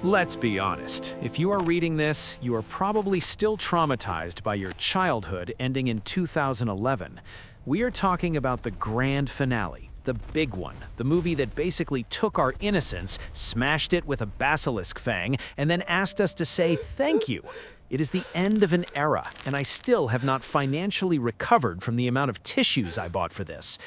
Let's be honest, if you are reading this, you are probably still traumatized by your childhood ending in 2011. We are talking about the grand finale, the big one, the movie that basically took our innocence, smashed it with a basilisk fang, and then asked us to say thank you. It is the end of an era, and I still have not financially recovered from the amount of tissues I bought for this.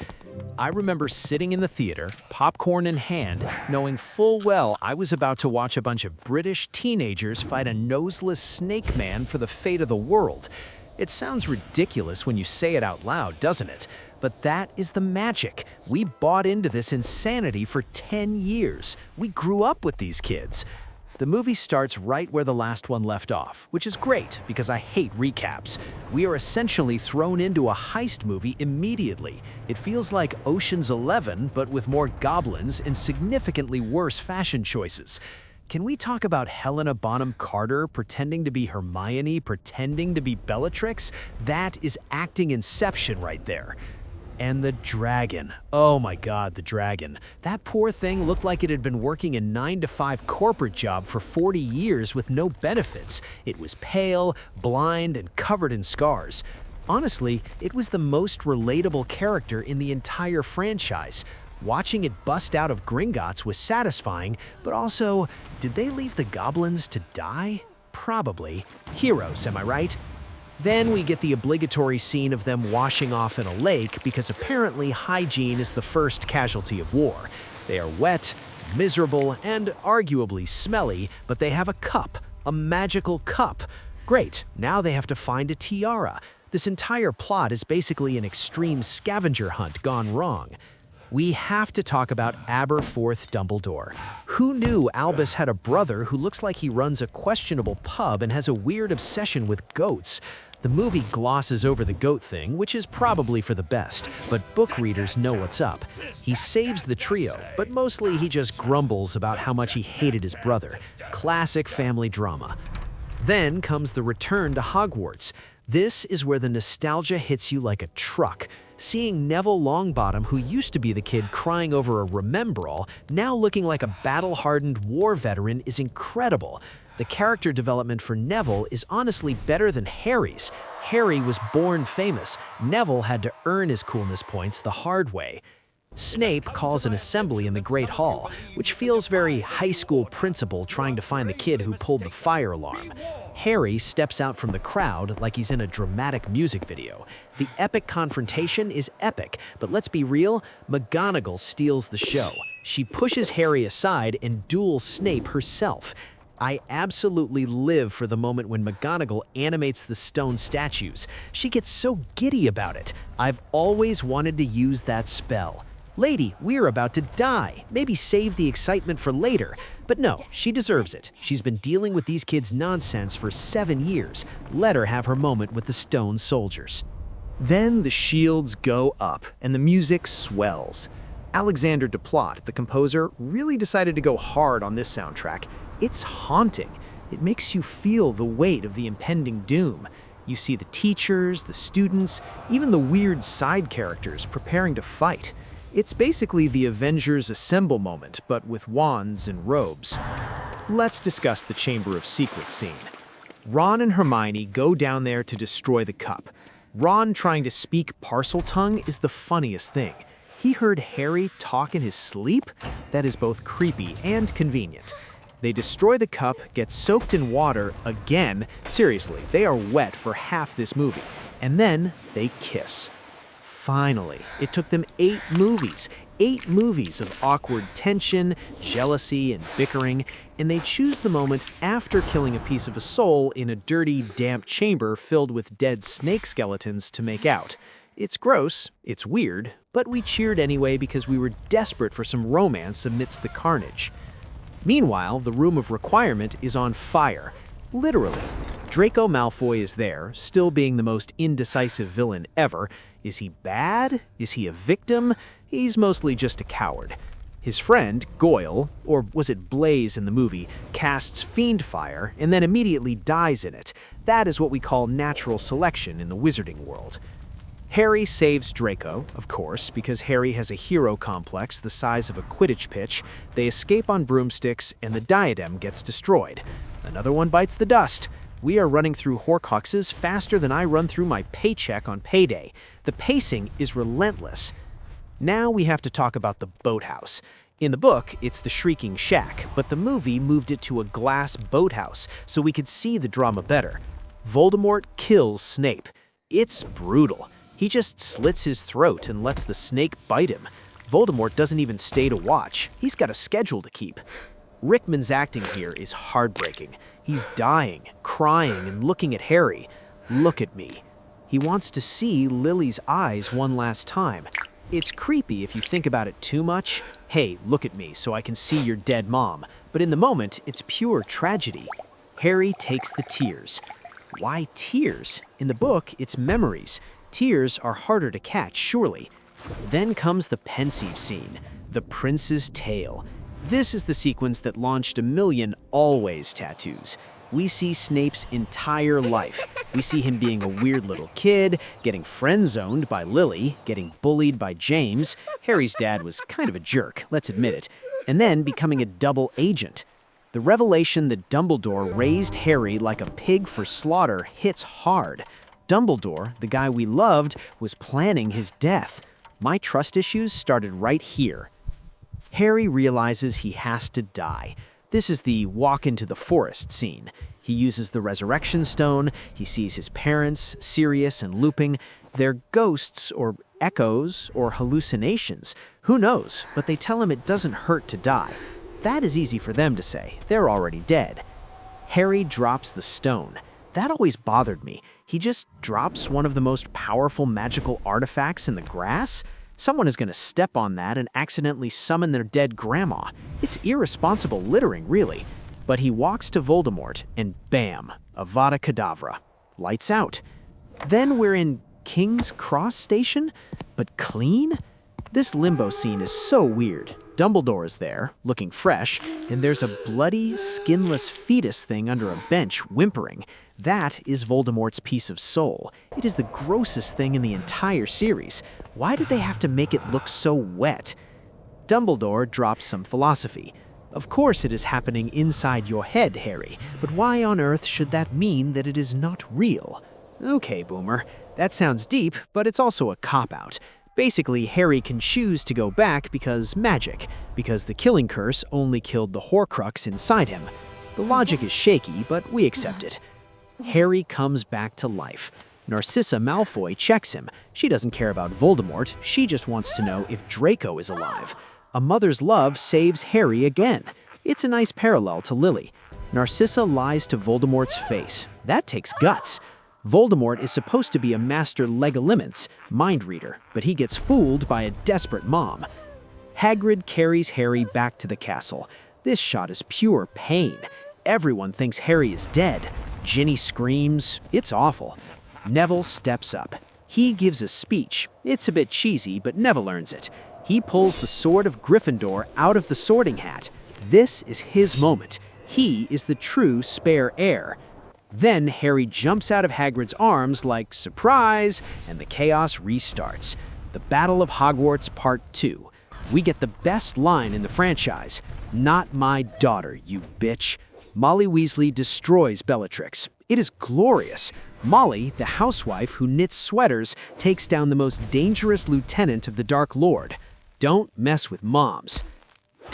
I remember sitting in the theater, popcorn in hand, knowing full well I was about to watch a bunch of British teenagers fight a noseless snake man for the fate of the world. It sounds ridiculous when you say it out loud, doesn't it? But that is the magic. We bought into this insanity for 10 years. We grew up with these kids. The movie starts right where the last one left off, which is great because I hate recaps. We are essentially thrown into a heist movie immediately. It feels like Ocean's 11, but with more goblins and significantly worse fashion choices. Can we talk about Helena Bonham Carter pretending to be Hermione, pretending to be Bellatrix? That is acting Inception right there. And the dragon. Oh my God, the dragon. That poor thing looked like it had been working a 9-to-5 corporate job for 40 years with no benefits. It was pale, blind, and covered in scars. Honestly, it was the most relatable character in the entire franchise. Watching it bust out of Gringotts was satisfying, but also, did they leave the goblins to die? Probably. Heroes, am I right? Then we get the obligatory scene of them washing off in a lake because apparently hygiene is the first casualty of war. They are wet, miserable, and arguably smelly, but they have a cup, a magical cup. Great, now they have to find a tiara. This entire plot is basically an extreme scavenger hunt gone wrong. We have to talk about Aberforth Dumbledore. Who knew Albus had a brother who looks like he runs a questionable pub and has a weird obsession with goats? The movie glosses over the goat thing, which is probably for the best, but book readers know what's up. He saves the trio, but mostly he just grumbles about how much he hated his brother. Classic family drama. Then comes the return to Hogwarts. This is where the nostalgia hits you like a truck. Seeing Neville Longbottom, who used to be the kid crying over a remembrall, now looking like a battle-hardened war veteran is incredible. The character development for Neville is honestly better than Harry's. Harry was born famous. Neville had to earn his coolness points the hard way. Snape calls an assembly in the Great Hall, which feels very high school principal trying to find the kid who pulled the fire alarm. Harry steps out from the crowd like he's in a dramatic music video. The epic confrontation is epic, but let's be real, McGonagall steals the show. She pushes Harry aside and duels Snape herself. I absolutely live for the moment when McGonagall animates the stone statues. She gets so giddy about it. I've always wanted to use that spell. Lady, we're about to die. Maybe save the excitement for later. But no, she deserves it. She's been dealing with these kids' nonsense for 7 years. Let her have her moment with the stone soldiers. Then the shields go up and the music swells. Alexander Desplat, the composer, really decided to go hard on this soundtrack. It's haunting. It makes you feel the weight of the impending doom. You see the teachers, the students, even the weird side characters preparing to fight. It's basically the Avengers Assemble moment, but with wands and robes. Let's discuss the Chamber of Secrets scene. Ron and Hermione go down there to destroy the cup. Ron trying to speak Parseltongue is the funniest thing. He heard Harry talk in his sleep? That is both creepy and convenient. They destroy the cup, get soaked in water again. Seriously, they are wet for half this movie. And then they kiss. Finally, it took them 8 movies. 8 movies of awkward tension, jealousy, and bickering, and they choose the moment after killing a piece of a soul in a dirty, damp chamber filled with dead snake skeletons to make out. It's gross, it's weird, but we cheered anyway because we were desperate for some romance amidst the carnage. Meanwhile, the Room of Requirement is on fire. Literally. Draco Malfoy is there, still being the most indecisive villain ever. Is he bad? Is he a victim? He's mostly just a coward. His friend, Goyle, or was it Blaze in the movie, casts Fiend Fire and then immediately dies in it. That is what we call natural selection in the wizarding world. Harry saves Draco, of course, because Harry has a hero complex the size of a Quidditch pitch. They escape on broomsticks, and the diadem gets destroyed. Another one bites the dust. We are running through Horcruxes faster than I run through my paycheck on payday. The pacing is relentless. Now we have to talk about the boathouse. In the book, it's the Shrieking Shack, but the movie moved it to a glass boathouse so we could see the drama better. Voldemort kills Snape. It's brutal. He just slits his throat and lets the snake bite him. Voldemort doesn't even stay to watch. He's got a schedule to keep. Rickman's acting here is heartbreaking. He's dying, crying, and looking at Harry. Look at me. He wants to see Lily's eyes one last time. It's creepy if you think about it too much. Hey, look at me so I can see your dead mom. But in the moment, it's pure tragedy. Harry takes the tears. Why tears? In the book, it's memories. Tears are harder to catch, surely. Then comes the pensive scene, the prince's tale. This is the sequence that launched a million always tattoos. We see Snape's entire life. We see him being a weird little kid, getting friend-zoned by Lily, getting bullied by James. Harry's dad was kind of a jerk, let's admit it. And then becoming a double agent. The revelation that Dumbledore raised Harry like a pig for slaughter hits hard. Dumbledore, the guy we loved, was planning his death. My trust issues started right here. Harry realizes he has to die. This is the walk into the forest scene. He uses the resurrection stone, he sees his parents, Sirius and Lupin. They're ghosts or echoes or hallucinations. Who knows, but they tell him it doesn't hurt to die. That is easy for them to say. They're already dead. Harry drops the stone. That always bothered me. He just drops one of the most powerful magical artifacts in the grass? Someone is going to step on that and accidentally summon their dead grandma. It's irresponsible littering, really. But he walks to Voldemort, and bam, Avada Kedavra. Lights out. Then we're in King's Cross Station? But clean? This limbo scene is so weird. Dumbledore is there, looking fresh, and there's a bloody, skinless fetus thing under a bench whimpering. That is Voldemort's piece of soul. It is the grossest thing in the entire series. Why did they have to make it look so wet? Dumbledore drops some philosophy. Of course it is happening inside your head, Harry, but why on earth should that mean that it is not real? Okay, Boomer, that sounds deep, but it's also a cop-out. Basically, Harry can choose to go back because magic, because the killing curse only killed the Horcrux inside him. The logic is shaky, but we accept it. Harry comes back to life. Narcissa Malfoy checks him. She doesn't care about Voldemort, she just wants to know if Draco is alive. A mother's love saves Harry again. It's a nice parallel to Lily. Narcissa lies to Voldemort's face. That takes guts. Voldemort is supposed to be a master Legolimens, mind reader, but he gets fooled by a desperate mom. Hagrid carries Harry back to the castle. This shot is pure pain. Everyone thinks Harry is dead. Ginny screams. It's awful. Neville steps up. He gives a speech. It's a bit cheesy, but Neville earns it. He pulls the sword of Gryffindor out of the sorting hat. This is his moment. He is the true spare heir. Then Harry jumps out of Hagrid's arms like, surprise, and the chaos restarts. The Battle of Hogwarts Part 2. We get the best line in the franchise. Not my daughter, you bitch. Molly Weasley destroys Bellatrix. It is glorious. Molly, the housewife who knits sweaters, takes down the most dangerous lieutenant of the Dark Lord. Don't mess with moms.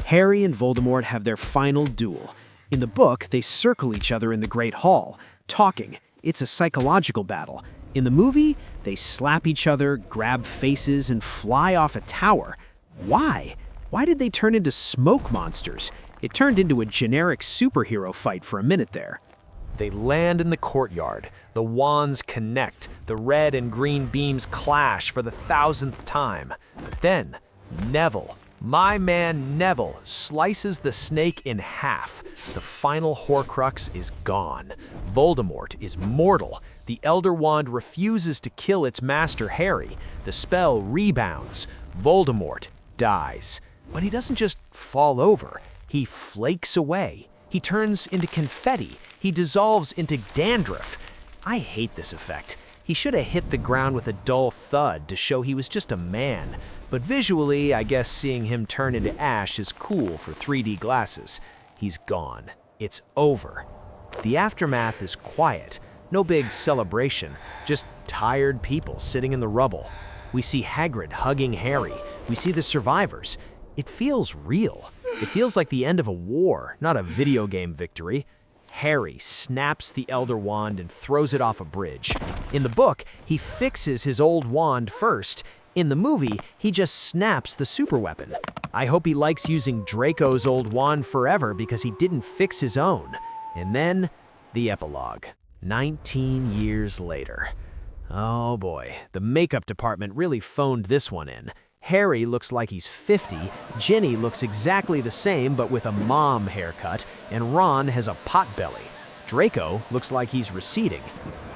Harry and Voldemort have their final duel. In the book, they circle each other in the Great Hall, talking. It's a psychological battle. In the movie, they slap each other, grab faces, and fly off a tower. Why? Why did they turn into smoke monsters? It turned into a generic superhero fight for a minute there. They land in the courtyard. The wands connect. The red and green beams clash for the 1000th time. But then, Neville, my man Neville, slices the snake in half. The final Horcrux is gone. Voldemort is mortal. The Elder Wand refuses to kill its master Harry. The spell rebounds. Voldemort dies. But he doesn't just fall over. He flakes away. He turns into confetti. He dissolves into dandruff. I hate this effect. He should have hit the ground with a dull thud to show he was just a man, but visually, I guess seeing him turn into ash is cool for 3D glasses. He's gone. It's over. The aftermath is quiet. No big celebration, just tired people sitting in the rubble. We see Hagrid hugging Harry. We see the survivors. It feels real. It feels like the end of a war, not a video game victory. Harry snaps the Elder Wand and throws it off a bridge. In the book, he fixes his old wand first. In the movie, he just snaps the superweapon. I hope he likes using Draco's old wand forever because he didn't fix his own. And then, the epilogue. 19 years later. Oh boy, the makeup department really phoned this one in. Harry looks like he's 50, Ginny looks exactly the same but with a mom haircut, and Ron has a potbelly. Draco looks like he's receding.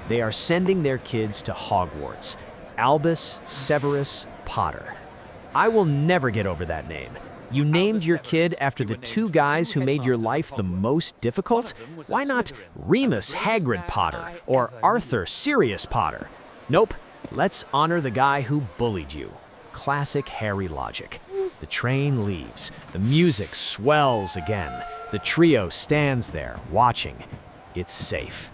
They are sending their kids to Hogwarts. Albus Severus Potter. I will never get over that name. You named your kid after the two guys who made your life the most difficult? Why not Remus Hagrid Potter or Arthur Sirius Potter? Nope, let's honor the guy who bullied you. Classic Harry logic. The train leaves. The music swells again. The trio stands there, watching. It's safe.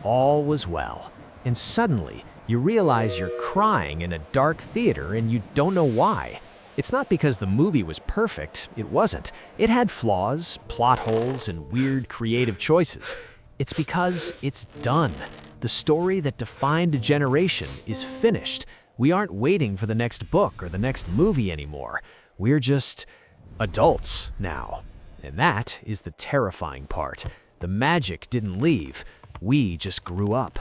All was well. And suddenly, you realize you're crying in a dark theater and you don't know why. It's not because the movie was perfect. It wasn't. It had flaws, plot holes, and weird creative choices. It's because it's done. The story that defined a generation is finished. We aren't waiting for the next book or the next movie anymore. We're just adults now. And that is the terrifying part. The magic didn't leave. We just grew up.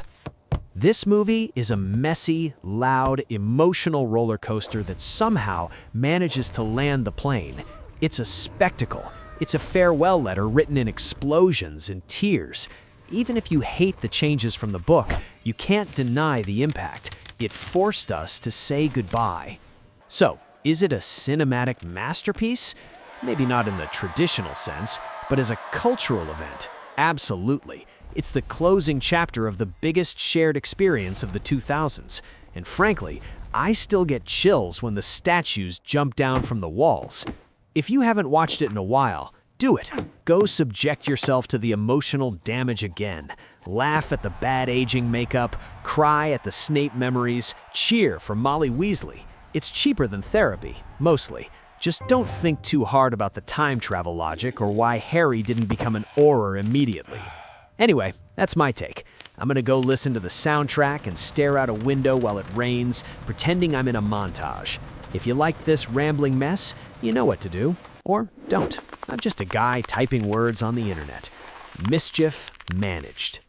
This movie is a messy, loud, emotional roller coaster that somehow manages to land the plane. It's a spectacle. It's a farewell letter written in explosions and tears. Even if you hate the changes from the book, you can't deny the impact. It forced us to say goodbye. So, is it a cinematic masterpiece? Maybe not in the traditional sense, but as a cultural event, absolutely. It's the closing chapter of the biggest shared experience of the 2000s. And frankly, I still get chills when the statues jump down from the walls. If you haven't watched it in a while, do it. Go subject yourself to the emotional damage again. Laugh at the bad aging makeup, cry at the Snape memories, cheer for Molly Weasley. It's cheaper than therapy, mostly. Just don't think too hard about the time travel logic or why Harry didn't become an Auror immediately. Anyway, that's my take. I'm gonna go listen to the soundtrack and stare out a window while it rains, pretending I'm in a montage. If you like this rambling mess, you know what to do. Or don't. I'm just a guy typing words on the internet. Mischief managed.